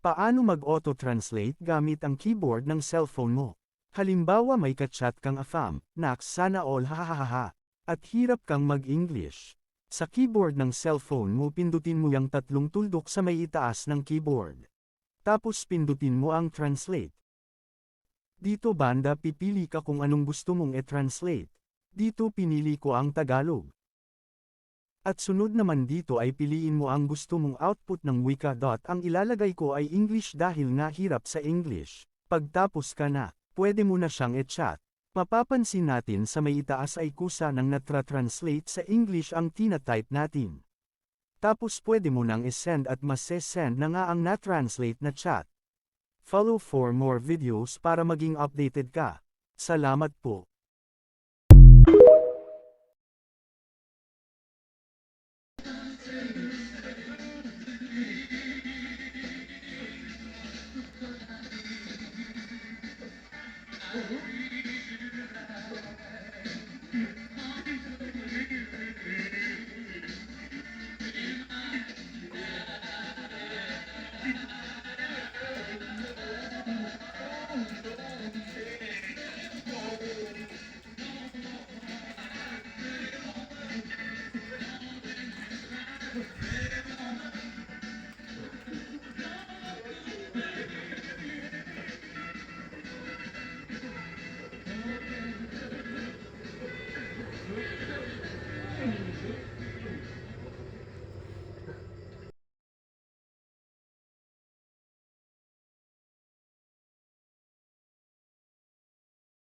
Paano mag-auto-translate gamit ang keyboard ng cellphone mo? Halimbawa may ka-chat kang afam, "Naks sana all hahaha," at hirap kang mag-English. Sa keyboard ng cellphone mo pindutin mo yung tatlong tuldok sa may itaas ng keyboard. Tapos pindutin mo ang translate. Dito banda pipili ka kung anong gusto mong e-translate. Dito pinili ko ang Tagalog. At sunod naman dito ay piliin mo ang gusto mong output ng wika. Ang ilalagay ko ay English dahil nga hirap sa English. Pagtapos ka na, pwede mo na siyang e-chat. Mapapansin natin sa may itaas ay kusa nang natra-translate sa English ang tina-type natin. Tapos pwede mo nang i-send at mas-send na nga ang na-translate na chat. Follow for more videos para maging updated ka. Salamat po.